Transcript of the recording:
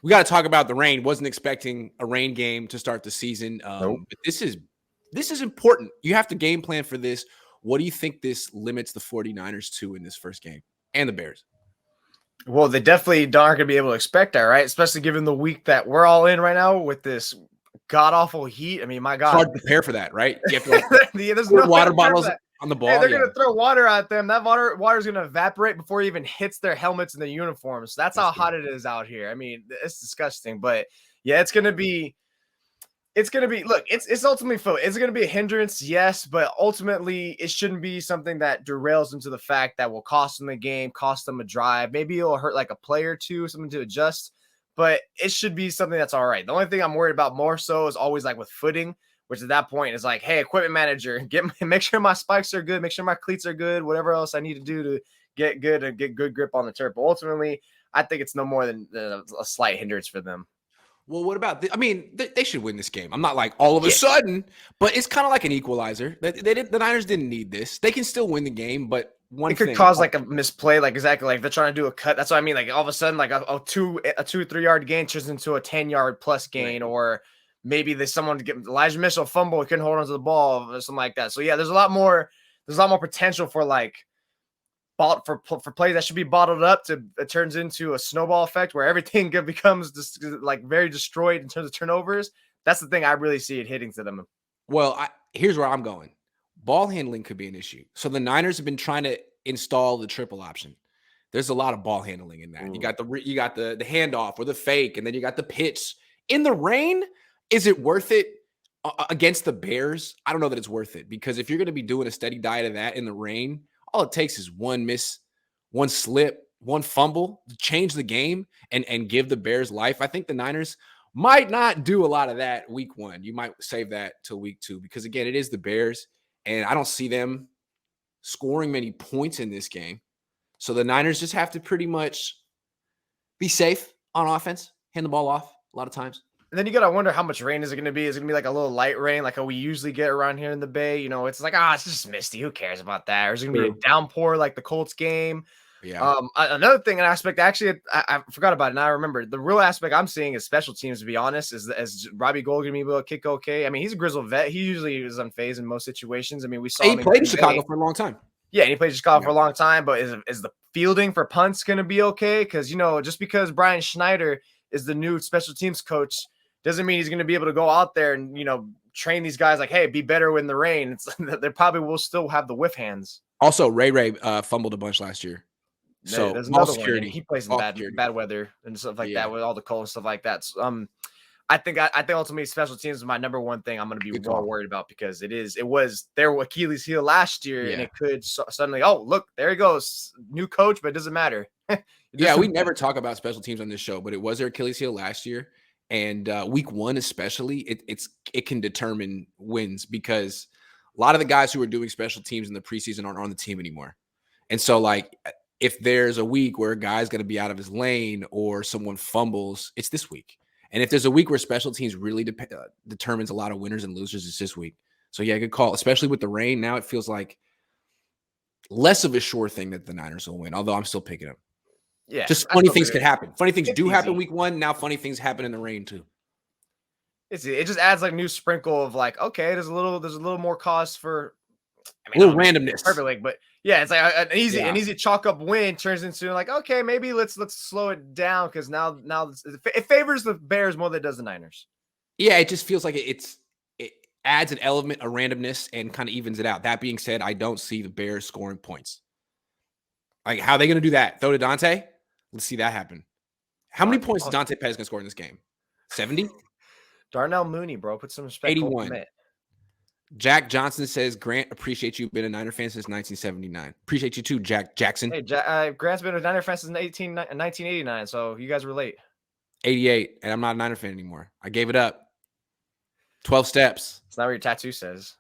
We got to talk about the rain. Wasn't expecting a rain game to start the season. Nope. But this is important. You have to game plan for this. What do you think this limits the 49ers to in this first game and the Bears? Well, they definitely aren't going to be able to expect that, right? Especially given the week that we're all in right now with this god-awful heat. I mean, my God. It's hard to prepare for that, right? You have to There's no water bottles on the ball. Hey, they're going to throw water at them. That water is going to evaporate before it even hits their helmets and their uniforms. That's how hot it is out here. I mean, it's disgusting. But, yeah, it's going to be look, it's ultimately it's going to be a hindrance, yes, but ultimately it shouldn't be something that derails into the fact that will cost them a game, cost them a drive. Maybe it'll hurt like a play or two, something to adjust, but it should be something that's all right. The only thing I'm worried about more so is always like with footing, which at that point is like, hey, equipment manager, make sure my spikes are good, make sure my cleats are good, whatever else I need to do to get good and get good grip on the turf. But ultimately, I think it's no more than a slight hindrance for them. Well, what about I mean, they should win this game. I'm not like all of a sudden, but it's kind of like an equalizer. The Niners didn't need this. They can still win the game, but it could cause like a misplay, like exactly like they're trying to do a cut. That's what I mean. Like all of a sudden, like a 2-3 yard gain turns into a 10-yard plus gain, right. Or maybe there's someone to get Elijah Mitchell fumble, he couldn't hold onto the ball or something like that. So yeah, there's a lot more potential for like for plays that should be bottled up to it turns into a snowball effect where everything becomes just like very destroyed in terms of turnovers. That's the thing I really see it hitting to them. Well, here's where I'm going. Ball handling could be an issue. So the Niners have been trying to install the triple option. There's a lot of ball handling in that. You got the handoff or the fake, and then you got the pitch. In the rain, is it worth it against the Bears? I don't know that it's worth it, because if you're going to be doing a steady diet of that in the rain, all it takes is one miss, one slip, one fumble to change the game and give the Bears life. I think the Niners might not do a lot of that week 1. You might save that till week 2, because again, it is the Bears, and I don't see them scoring many points in this game. So the Niners just have to pretty much be safe on offense, hand the ball off a lot of times. And then you got to wonder how much rain is it going to be? Is it going to be like a little light rain like how we usually get around here in the Bay? You know, it's like, it's just misty. Who cares about that? Or is it going to be a downpour like the Colts game? Yeah. Another thing, an aspect, actually, I forgot about it. Now I remember. The real aspect I'm seeing is special teams, to be honest, is Robbie Gold going to be able to kick okay? I mean, he's a grizzled vet. He usually is unfazed in most situations. I mean, we saw him. He played in Chicago for a long time. Yeah, and he played in Chicago for a long time. But is the fielding for punts going to be okay? Because, you know, just because Brian Schneider is the new special teams coach doesn't mean he's going to be able to go out there and, you know, train these guys like, hey, be better in the rain. They probably will still have the whiff hands. Also, Ray fumbled a bunch last year. So there's another security. One. He plays in bad weather and stuff like that with all the cold and stuff like that. So, I think ultimately special teams is my number one thing I'm going to be more worried about, because it was their Achilles heel last year, and it could suddenly, look, there he goes, new coach, but it doesn't matter. We never talk about special teams on this show, but it was their Achilles heel last year. And week 1 especially, it can determine wins, because a lot of the guys who are doing special teams in the preseason aren't on the team anymore. And so, like, if there's a week where a guy's going to be out of his lane or someone fumbles, it's this week. And if there's a week where special teams really determines a lot of winners and losers, it's this week. So, yeah, good call, especially with the rain. Now it feels like less of a sure thing that the Niners will win, although I'm still picking them. Yeah, just funny things could happen. Funny things do happen week 1. Now funny things happen in the rain too. It just adds like new sprinkle of like, okay, there's a little more cost for a little randomness. Perfect, but yeah, it's like an easy chalk up win turns into like, okay, maybe let's slow it down, because now it favors the Bears more than it does the Niners. Yeah, it just feels like it adds an element of randomness and kind of evens it out. That being said, I don't see the Bears scoring points. Like, how are they going to do that? Throw to Dante? Let's see that happen. How many points is Dante Pettis going to score in this game? 70? Darnell Mooney, bro. Put some respect. 81. Jack Johnson says, Grant, appreciate you. Been a Niner fan since 1979. Appreciate you too, Jack Jackson. Hey, Grant's been a Niner fan since 1989, so you guys relate. 88, and I'm not a Niner fan anymore. I gave it up. 12 steps. It's not what your tattoo says.